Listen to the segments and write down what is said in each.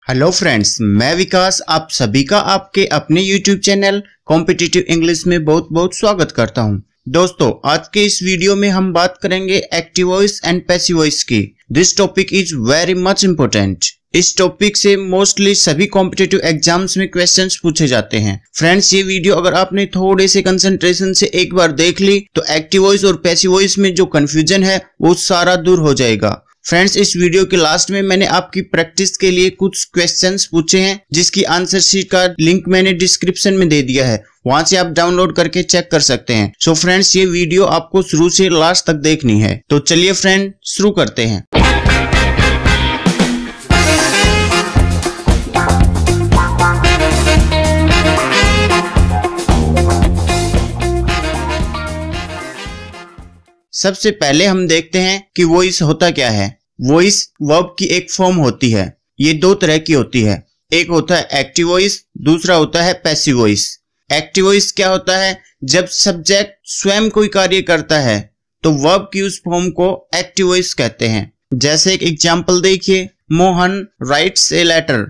Hello friends, मैं विकास आप सभी का आपके अपने YouTube चैनल कॉम्पिटिटिव इंग्लिश में बहुत बहुत स्वागत करता हूं। दोस्तों, आज के इस वीडियो में हम बात करेंगे active voice and passive voice की। This topic is very much important. इस टॉपिक से मोस्टली सभी कॉम्पिटिटिव एग्जाम्स में क्वेश्चंस पूछे जाते हैं। फ्रेंड्स, ये वीडियो अगर आपने थोड़े से कंसंट्रेशन से एक बार देख ली तो एक्टिव वॉइस और पैसिव वॉइस में जो कंफ्यूजन है वो सारा दूर हो जाएगा। फ्रेंड्स, इस वीडियो के लास्ट में मैंने आपकी प्रैक्टिस के लिए कुछ क्वेश्चंस पूछे हैं जिसकी आंसर शीट का लिंक मैंने डिस्क्रिप्शन में दे दिया है, वहां से आप डाउनलोड करके चेक कर सकते हैं। सो फ्रेंड्स, ये वीडियो आपको शुरू से लास्ट तक देखनी है। तो चलिए फ्रेंड, शुरू करते हैं। सबसे पहले हम देखते हैं कि वॉइस होता क्या है। वॉइस वर्ब की एक फॉर्म होती है। ये दो तरह की होती है, एक होता है एक्टिव वॉइस, दूसरा होता है पैसिव वॉइस। एक्टिव वॉइस क्या होता है? जब सब्जेक्ट स्वयं कोई कार्य करता है तो वर्ब की उस फॉर्म को एक्टिव वॉइस कहते हैं। जैसे एक एग्जांपल देखिए, मोहन राइट्स ए लेटर।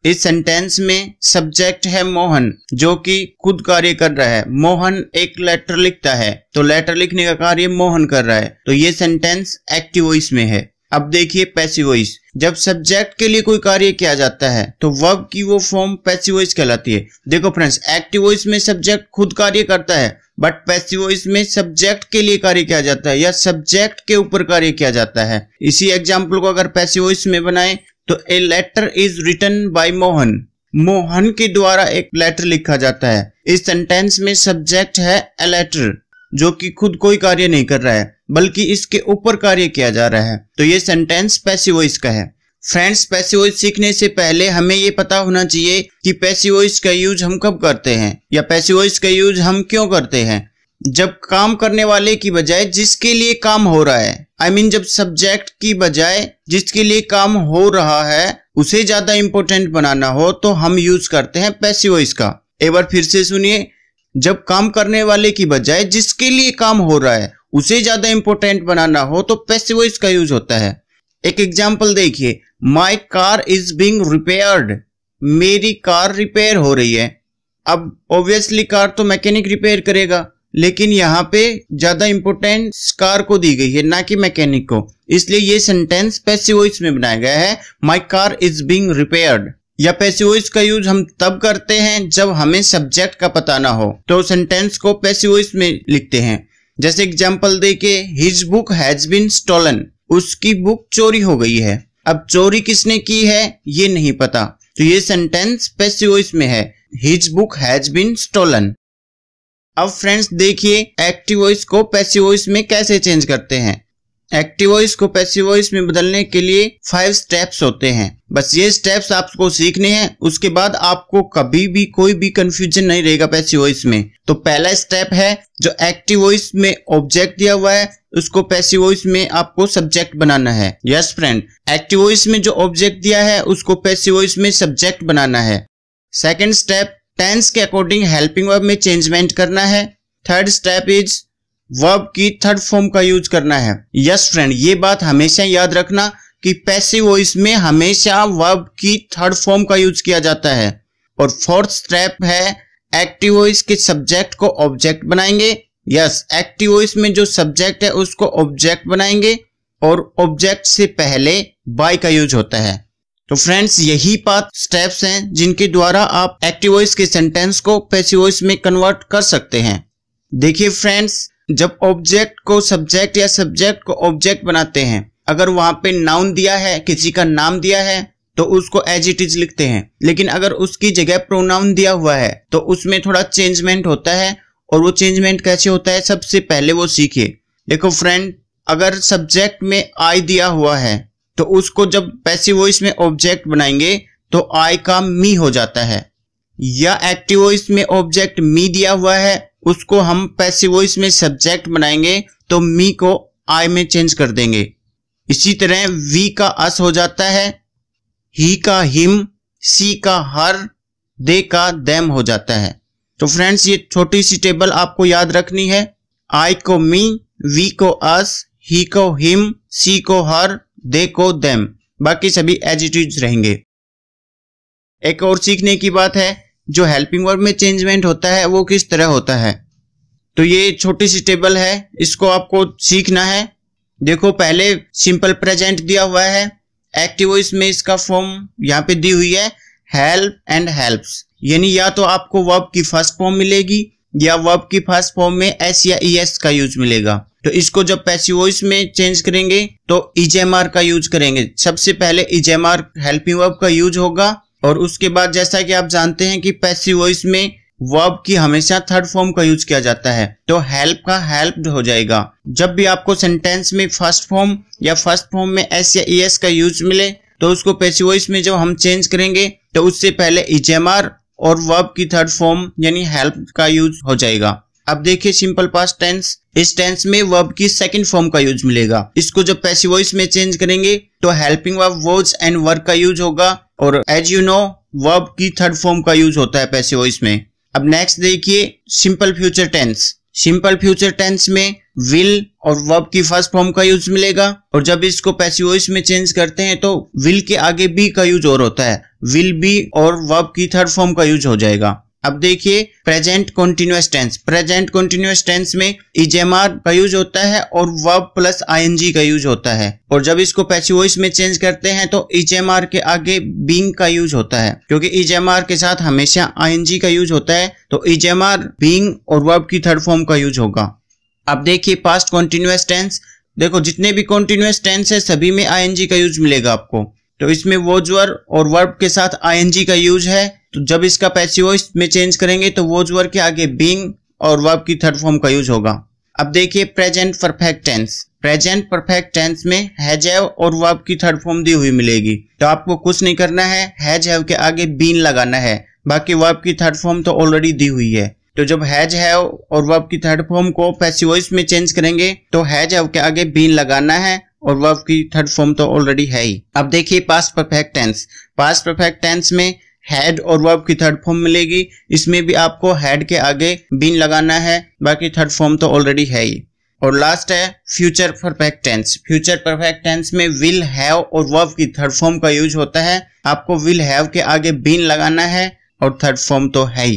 इस सेंटेंस में सब्जेक्ट है मोहन जो कि खुद कार्य कर रहा है। मोहन एक लेटर लिखता है तो लेटर लिखने का कार्य मोहन कर रहा है, तो ये सेंटेंस एक्टिव वॉइस में है। अब देखिए पैसिव वॉइस। जब सब्जेक्ट के लिए कोई कार्य किया जाता है तो वर्ब की वो फॉर्म पैसिव वॉइस कहलाती है। देखो फ्रेंड्स, एक्टिव वॉइस में सब्जेक्ट खुद कार्य करता है, बट पैसिव वॉइस में सब्जेक्ट के लिए कार्य किया जाता है या सब्जेक्ट के ऊपर कार्य किया जाता है। इसी एग्जाम्पल को अगर पैसिव वॉइस में बनाए तो a letter is written by Mohan. Mohan के द्वारा एक लेटर लिखा जाता है। इस सेंटेंस में सब्जेक्ट है ए लेटर जो कि खुद कोई कार्य नहीं कर रहा है बल्कि इसके ऊपर कार्य किया जा रहा है, तो ये सेंटेंस पैसिव वॉइस का है। फ्रेंड्स, पैसिव वॉइस सीखने से पहले हमें ये पता होना चाहिए कि पैसिव वॉइस का यूज हम कब करते हैं या पैसिव वॉइस का यूज हम क्यों करते हैं। जब काम करने वाले की बजाय जिसके लिए काम हो रहा है, जब सब्जेक्ट की बजाय जिसके लिए काम हो रहा है उसे ज्यादा इंपॉर्टेंट बनाना हो तो हम यूज करते हैं पैसिव वॉइस का। एक बार फिर से सुनिए, जब काम करने वाले की बजाय जिसके लिए काम हो रहा है उसे ज्यादा इंपॉर्टेंट बनाना हो तो पैसिव वॉइस का यूज होता है। एक एग्जांपल देखिए, my car is being repaired. मेरी कार रिपेयर हो रही है। अब ऑब्वियसली कार तो मैकेनिक रिपेयर करेगा, लेकिन यहाँ पे ज्यादा इंपॉर्टेंस कार को दी गई है ना कि मैकेनिक को, इसलिए ये सेंटेंस पैसिव वॉइस में बनाया गया है, my car is being repaired. या पैसिव वॉइस का यूज हम तब करते हैं जब हमें सब्जेक्ट का पता ना हो, तो सेंटेंस को पैसिव वॉइस में लिखते हैं। जैसे एग्जांपल देखिए, his book has been stolen. उसकी बुक चोरी हो गई है। अब चोरी किसने की है ये नहीं पता, तो ये सेंटेंस पैसिव वॉइस में है, his book has been stolen. अब फ्रेंड्स देखिए, एक्टिव वॉइस को पैसिव वॉइस में कैसे चेंज करते हैं। एक्टिव वॉइस को पैसिव वॉइस में बदलने के लिए 5 स्टेप्स होते हैं। बस ये स्टेप्स आपको सीखने हैं, उसके बाद आपको कभी भी कोई भी कंफ्यूजन नहीं रहेगा पैसिव वॉइस में। तो पहला स्टेप है, जो एक्टिव वॉइस में ऑब्जेक्ट दिया हुआ है उसको पैसिव वॉइस में आपको सब्जेक्ट बनाना है। यस फ्रेंड, एक्टिव वॉइस में जो ऑब्जेक्ट दिया है उसको पैसिव वॉइस में सब्जेक्ट बनाना है। सेकेंड स्टेप, टेंस के अकॉर्डिंग हेल्पिंग वर्ब में चेंजमेंट करना है। थर्ड स्टेप इज वर्ब की थर्ड फॉर्म का यूज करना है। यस फ्रेंड, ये बात हमेशा याद रखना कि पैसिव वॉइस में हमेशा वर्ब की थर्ड फॉर्म का यूज किया जाता है। और फोर्थ स्टेप है, एक्टिव वॉइस के सब्जेक्ट को ऑब्जेक्ट बनाएंगे। यस, एक्टिव वॉइस में जो सब्जेक्ट है उसको ऑब्जेक्ट बनाएंगे और ऑब्जेक्ट से पहले बाय का यूज होता है। तो फ्रेंड्स, यही 5 स्टेप्स हैं जिनके द्वारा आप एक्टिव वॉइस के सेंटेंस को पैसिव वॉइस में कन्वर्ट कर सकते हैं। देखिए फ्रेंड्स, जब ऑब्जेक्ट को सब्जेक्ट या सब्जेक्ट को ऑब्जेक्ट बनाते हैं, अगर वहां पे नाउन दिया है, किसी का नाम दिया है तो उसको एज इट इज लिखते हैं, लेकिन अगर उसकी जगह प्रोनाउन दिया हुआ है तो उसमें थोड़ा चेंजमेंट होता है। और वो चेंजमेंट कैसे होता है सबसे पहले वो सीखिए। देखो फ्रेंड, अगर सब्जेक्ट में आई दिया हुआ है तो उसको जब पैसिव वॉइस में ऑब्जेक्ट बनाएंगे तो आई का मी हो जाता है। या एक्टिव वॉइस में ऑब्जेक्ट मी दिया हुआ है, उसको हम पैसिव वॉइस में सब्जेक्ट बनाएंगे तो मी को आई में चेंज कर देंगे। इसी तरह वी का अस हो जाता है, ही का हिम, सी का हर, दे का देम हो जाता है। तो फ्रेंड्स, ये छोटी सी टेबल आपको याद रखनी है। आई को मी, वी को अस, ही को हिम, सी को हर, दे को देम, बाकी सभी एज इट इज रहेंगे। एक और सीखने की बात है, जो हेल्पिंग वर्ब में चेंजमेंट होता है वो किस तरह होता है। तो ये छोटी सी टेबल है, इसको आपको सीखना है। देखो पहले सिंपल प्रेजेंट दिया हुआ है, एक्टिव वॉइस में इसका फॉर्म यहाँ पे दी हुई है हेल्प एंड हेल्प्स, यानी या तो आपको वर्ब की फर्स्ट फॉर्म मिलेगी या वर्ब की फर्स्ट फॉर्म में एस या ईएस का यूज मिलेगा। तो इसको जब पैसिव वॉइस में चेंज करेंगे तो ईजेएमआर का यूज करेंगे। सबसे पहले ईजेएमआर हेल्पिंग वर्ब का यूज होगा और उसके बाद जैसा कि आप जानते हैं कि पैसिव वॉइस में वर्ब की हमेशा थर्ड फॉर्म का यूज किया जाता है, तो हेल्प का हेल्प्ड हो जाएगा। जब भी आपको सेंटेंस में फर्स्ट फॉर्म या फर्स्ट फॉर्म में एस या ईएस का यूज मिले तो उसको पैसिव वॉइस में जब हम चेंज करेंगे तो उससे पहले ईजेएमआर और वर्ब की थर्ड फॉर्म यानी हेल्प का यूज हो जाएगा। अब देखिए सिंपल पास्ट टेंस, इस टेंस में वर्ब की सेकंड फॉर्म का यूज मिलेगा। इसको जब पैसिव वॉइस में चेंज करेंगे तो helping verb was and were का यूज होगा और एज यू नो वर्ब की थर्ड फॉर्म का यूज होता है पैसिव वॉइस में। अब नेक्स्ट देखिए simple future tense. Simple future tense में विल और वर्ब की फर्स्ट फॉर्म का यूज मिलेगा और जब इसको पैसिव वॉइस में चेंज करते हैं तो विल के आगे बी का यूज और होता है, विल बी और वर्ब की थर्ड फॉर्म का यूज हो जाएगा। अब देखिए present continuous tense. Present continuous tense में ईजेएमआर का यूज होता है और वर्ब प्लस आईएनजी का यूज होता है और जब इसको पैसिव वॉइस में चेंज करते हैं तो ईजेएमआर के आगे बीइंग का यूज होता है, क्योंकि ईजेएमआर के साथ हमेशा आईएनजी का यूज होता है तो ईजेएमआर बीइंग और वर्ब की थर्ड फॉर्म का यूज होगा। अब देखिए पास्ट कॉन्टिन्यूअस टेंस। देखो जितने भी कॉन्टिन्यूअस टेंस है सभी में आईएनजी का यूज मिलेगा आपको, तो इसमें वॉज वर और वर्ब के साथ आईएनजी का यूज है। तो जब इसका पैसिव वॉइस में चेंज करेंगे तो वॉज वर के आगे बीइंग और वर्ब की थर्ड फॉर्म का यूज होगा। अब देखिए present perfect tense. Present perfect tense में हैज हैव और वर्ब की थर्ड फॉर्म दी हुई मिलेगी, तो आपको कुछ नहीं करना है, हैज हैव के आगे बीन लगाना है, बाकी वर्ब की थर्ड फॉर्म तो ऑलरेडी दी हुई है। तो जब हैज हैव और वर्ब की थर्ड फॉर्म को पैसिव वॉइस में चेंज करेंगे तो हैज हैव के आगे बीन लगाना है और वर्ब की थर्ड फॉर्म तो ऑलरेडी है ही। अब देखिए past perfect tense. Past perfect tense में हैड और वर्ब की थर्ड फॉर्म मिलेगी, इसमें भी आपको हैड के आगे बीन लगाना है, बाकी थर्ड फॉर्म तो ऑलरेडी है ही। और लास्ट है future perfect tense. Future perfect tense में विल हैव और वर्ब की थर्ड फॉर्म का यूज होता है, आपको विल हैव के आगे बीन लगाना है और थर्ड फॉर्म तो है ही।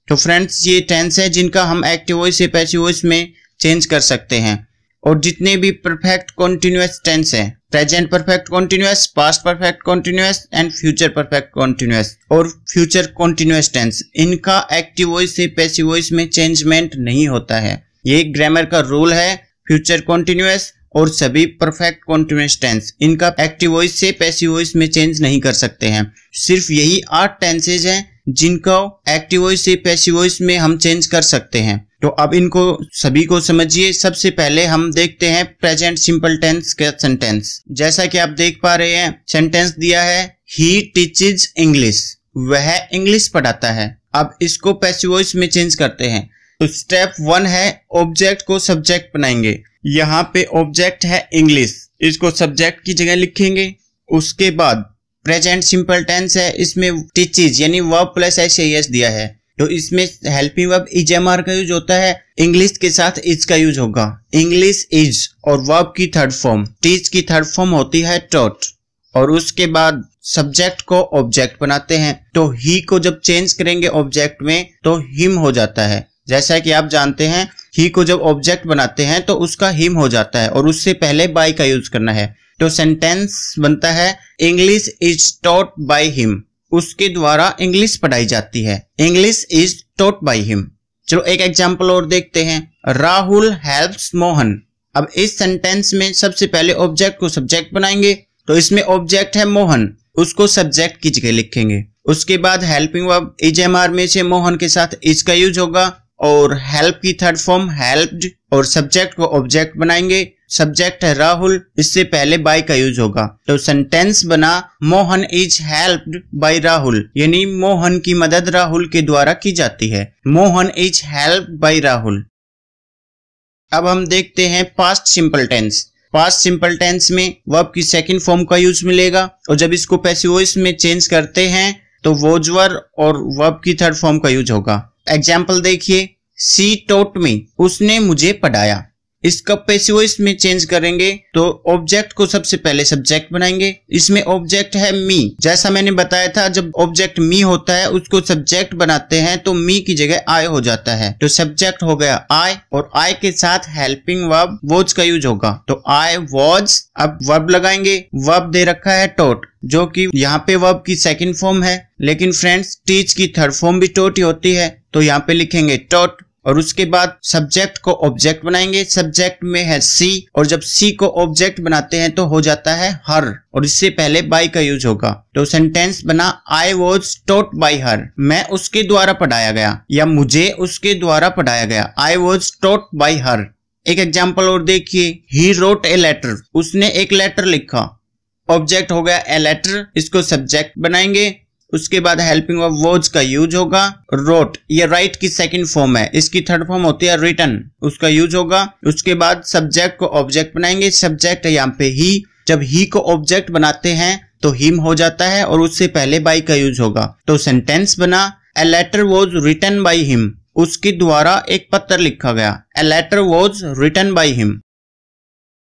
तो फ्रेंड्स ये टेंस है जिनका हम एक्टिव वॉइस से पैसिव वॉइस में चेंज कर सकते हैं। और जितने भी परफेक्ट कॉन्टिन्यूअस टेंस है, present perfect continuous, past perfect continuous and future perfect continuous और फ्यूचर कॉन्टिन्यूअस टेंस, इनका एक्टिव वॉइस से पैसिव वॉइस में चेंजमेंट नहीं होता है। ये ग्रामर का रूल है। फ्यूचर कॉन्टिन्यूअस और सभी परफेक्ट कॉन्टिन्यूअस टेंस इनका एक्टिव वॉइस से पैसिव वॉइस में चेंज नहीं कर सकते हैं। सिर्फ यही 8 टेंसेज हैं जिनको एक्टिव वॉइस से पैसिव वॉइस में हम चेंज कर सकते हैं। तो अब इनको सभी को समझिए। सबसे पहले हम देखते हैं प्रेजेंट सिंपल टेंस का सेंटेंस। जैसा कि आप देख पा रहे हैं सेंटेंस दिया है ही टीचेज इंग्लिश, वह इंग्लिश पढ़ाता है। अब इसको पैसिव वॉइस में चेंज करते हैं। तो स्टेप 1 है ऑब्जेक्ट को सब्जेक्ट बनाएंगे। यहाँ पे ऑब्जेक्ट है इंग्लिश, इसको सब्जेक्ट की जगह लिखेंगे। उसके बाद प्रेजेंट सिंपल टेंस है, इसमें टीचेज यानी वर्ब प्लस एस दिया है, तो इसमें हेल्पिंग वर्ब ईजेएमआर का यूज होता है, इंग्लिश के साथ इज का यूज होगा। इंग्लिश इज और वर्ब की थर्ड फॉर्म, टीच की थर्ड फॉर्म होती है टॉट। और उसके बाद सब्जेक्ट को ऑब्जेक्ट बनाते हैं, तो ही को जब चेंज करेंगे ऑब्जेक्ट में तो हिम हो जाता है। जैसा कि आप जानते हैं ही को जब ऑब्जेक्ट बनाते हैं तो उसका हिम हो जाता है और उससे पहले बाय का यूज करना है। तो सेंटेंस बनता है English is taught by him, उसके द्वारा इंग्लिश पढ़ाई जाती है। English is taught by him. चलो एक एग्जांपल और देखते हैं। राहुल हेल्प्स मोहन। अब इस सेंटेंस में सबसे पहले ऑब्जेक्ट को सब्जेक्ट बनाएंगे, तो इसमें ऑब्जेक्ट है मोहन, उसको सब्जेक्ट की जगह लिखेंगे। उसके बाद हेल्पिंग वर्ब ईजेएमआर में से मोहन के साथ इज का यूज होगा और हेल्प की थर्ड फॉर्म हेल्प्ड और सब्जेक्ट को ऑब्जेक्ट बनाएंगे। सब्जेक्ट है राहुल, इससे पहले बाय का यूज होगा। तो सेंटेंस बना Mohan is helped by Rahul, यानी मोहन की मदद राहुल के द्वारा की जाती है। Mohan is helped by Rahul. अब हम देखते हैं past simple tense. Past simple tense में वर्ब की सेकंड फॉर्म का यूज मिलेगा और जब इसको पैसिव वॉइस में चेंज करते हैं तो वॉज वर और वर्ब की थर्ड फॉर्म का यूज होगा। एग्जाम्पल देखिए, शी टॉट मी, उसने मुझे पढ़ाया। इसका पैसिव वॉइस में चेंज करेंगे तो ऑब्जेक्ट को सबसे पहले सब्जेक्ट बनाएंगे। इसमें ऑब्जेक्ट है मी। जैसा मैंने बताया था, जब ऑब्जेक्ट मी होता है उसको सब्जेक्ट बनाते हैं तो मी की जगह आई हो जाता है। तो सब्जेक्ट हो गया आई और आई के साथ हेल्पिंग वर्ब वॉज का यूज होगा। तो आई वॉज, अब वर्ब लगाएंगे। वर्ब दे रखा है टॉट, जो कि यहाँ पे वर्ब की सेकंड फॉर्म है, लेकिन फ्रेंड्स टीच की थर्ड फॉर्म भी टॉट ही होती है। तो यहाँ पे लिखेंगे टॉट और उसके बाद सब्जेक्ट को ऑब्जेक्ट बनाएंगे। सब्जेक्ट में है सी और जब सी को ऑब्जेक्ट बनाते हैं तो हो जाता है हर और इससे पहले बाय का यूज होगा। तो सेंटेंस बना आई वॉज टॉट बाय हर, मैं उसके द्वारा पढ़ाया गया या मुझे उसके द्वारा पढ़ाया गया। आई वॉज टॉट बाय हर। एक एग्जाम्पल और देखिए, ही रोट ए लेटर, उसने एक लेटर लिखा। ऑब्जेक्ट हो गया ए लेटर, इसको सब्जेक्ट बनाएंगे। उसके बाद हेल्पिंग वर्ब वॉज का यूज होगा। रोट ये राइट की सेकंड फॉर्म है, इसकी थर्ड फॉर्म होती है रिटन, उसका यूज होगा। उसके बाद सब्जेक्ट को ऑब्जेक्ट बनाएंगे। सब्जेक्ट है यहाँ पे ही, जब ही को ऑब्जेक्ट बनाते हैं तो हिम हो जाता है और उससे पहले बाय का यूज होगा। तो सेंटेंस बना a letter was written by him, उसके द्वारा एक पत्र लिखा गया। A letter was written by him.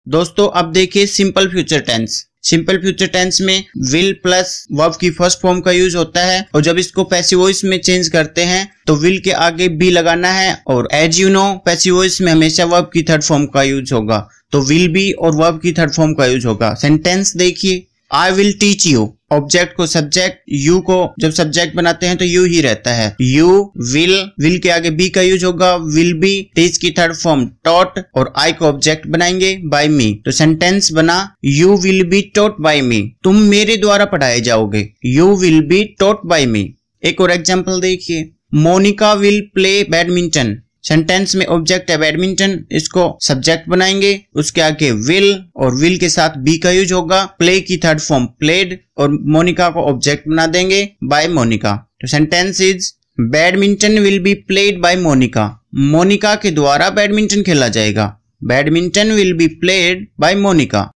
दोस्तों अब देखिए simple future tense. Simple future tense में विल प्लस वर्ब की फर्स्ट फॉर्म का यूज होता है और जब इसको पैसिव वॉइस में चेंज करते हैं तो विल के आगे बी लगाना है और as you know passive voice में हमेशा वर्ब की थर्ड फॉर्म का यूज होगा। तो विल बी और वर्ब की थर्ड फॉर्म का यूज होगा। सेंटेंस देखिए, I will teach you. Object को सब्जेक्ट, यू को जब सब्जेक्ट बनाते हैं तो यू ही रहता है। यू विल के आगे बी का यूज होगा। विल बी टीच की थर्ड फॉर्म टॉट और आई को ऑब्जेक्ट बनाएंगे बाय मी। तो सेंटेंस बना you will be taught by me, तुम मेरे द्वारा पढ़ाए जाओगे। You will be taught by me. एक और एग्जाम्पल देखिए, Monica will play badminton. Sentence में ऑब्जेक्ट है बैडमिंटन, इसको सब्जेक्ट बनाएंगे। उसके आगे विल और विल के साथ बी का यूज होगा। प्ले की थर्ड फॉर्म प्लेड और मोनिका को ऑब्जेक्ट बना देंगे बाय मोनिका। तो sentence is badminton will be played by Monica, Monica के द्वारा बैडमिंटन खेला जाएगा। Badminton will be played by Monica.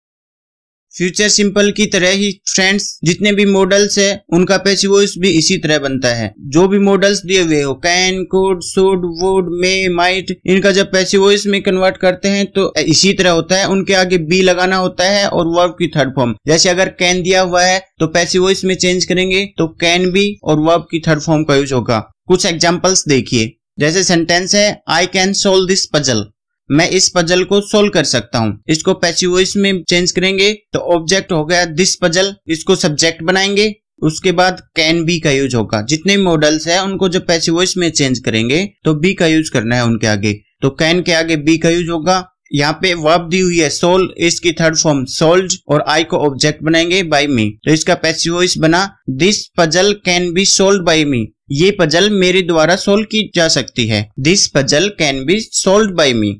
Future simple की तरह ही फ्रेंड्स जितने भी मॉडल्स है उनका पैसिव वॉइस भी इसी तरह बनता है। जो भी मॉडल्स दिए हुए हो, can, could, should, would, may, might, इनका जब पैसिव वॉइस में कन्वर्ट करते हैं तो इसी तरह होता है। उनके आगे बी लगाना होता है और वर्ब की थर्ड फॉर्म। जैसे अगर कैन दिया हुआ है तो पैसिव वॉइस में चेंज करेंगे तो कैन बी और वर्ब की थर्ड फॉर्म का यूज होगा। कुछ एग्जाम्पल्स देखिए, जैसे सेंटेंस है I can solve this puzzle, मैं इस पजल को सोल्व कर सकता हूँ। इसको पैसिव वॉइस में चेंज करेंगे तो ऑब्जेक्ट हो गया दिस पजल, इसको सब्जेक्ट बनाएंगे। उसके बाद कैन बी का यूज होगा। जितने मॉडल्स है उनको जब पैसिव वॉइस में चेंज करेंगे तो बी का यूज करना है उनके आगे। तो कैन के आगे बी का यूज होगा। यहाँ पे वर्ब दी हुई है सोल्व, इसकी थर्ड फॉर्म सोल्व्ड और आई को ऑब्जेक्ट बनाएंगे बाय मी। तो इसका पैसिव वॉइस बना this puzzle can be solved by me, ये पजल मेरे द्वारा सोल्व की जा सकती है। This puzzle can be solved by me.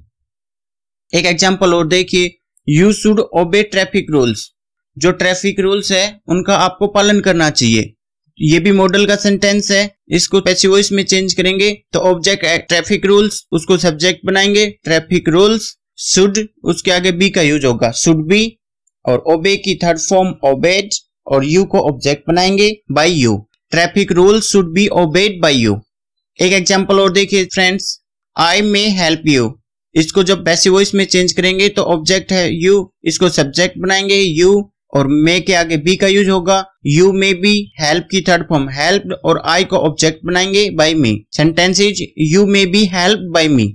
एक एग्जाम्पल और देखिए, you should obey traffic rules, जो ट्रैफिक रूल्स है उनका आपको पालन करना चाहिए। ये भी मॉडल का सेंटेंस है, इसको पैसिव वॉइस में चेंज करेंगे तो ऑब्जेक्ट ट्रैफिक रूल्स, उसको सब्जेक्ट बनाएंगे ट्रैफिक रूल्स। शुड उसके आगे बी का यूज होगा, शुड बी और ओबे की थर्ड फॉर्म ओबेड और यू को ऑब्जेक्ट बनाएंगे by you. Traffic rules should be obeyed by you. एक एग्जाम्पल और देखिए friends, I may help you, इसको जब पैसिव वॉइस में चेंज करेंगे तो ऑब्जेक्ट है यू, इसको सब्जेक्ट बनाएंगे यू और मे के आगे बी का यूज होगा। यू मे बी हेल्प की थर्ड फॉर्म हेल्प और आई को ऑब्जेक्ट बनाएंगे by me. Sentence is you may be help by me.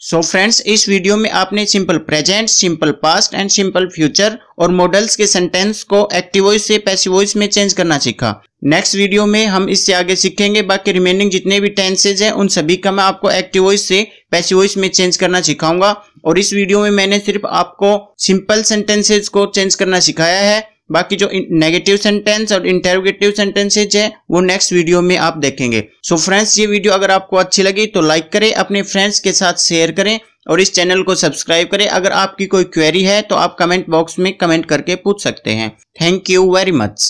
So friends, इस वीडियो में आपने simple present, simple past and simple future और मॉडल्स के सेंटेंस को एक्टिव वॉइस से पैसिव वॉइस में चेंज करना सीखा। नेक्स्ट वीडियो में हम इससे आगे सीखेंगे बाकी रिमेनिंग जितने भी टेंसेज हैं उन सभी का मैं आपको एक्टिव वॉइस से पैसिव वॉइस में चेंज करना सिखाऊंगा। और इस वीडियो में मैंने सिर्फ आपको सिंपल सेंटेंसेज को चेंज करना सिखाया है, बाकी जो नेगेटिव सेंटेंस और इंटरोगेटिव सेंटेंसेज है वो नेक्स्ट वीडियो में आप देखेंगे। सो फ्रेंड्स, ये वीडियो अगर आपको अच्छी लगी तो लाइक करें, अपने फ्रेंड्स के साथ शेयर करें और इस चैनल को सब्सक्राइब करें। अगर आपकी कोई क्वेरी है तो आप कमेंट बॉक्स में कमेंट करके पूछ सकते हैं। Thank you very much.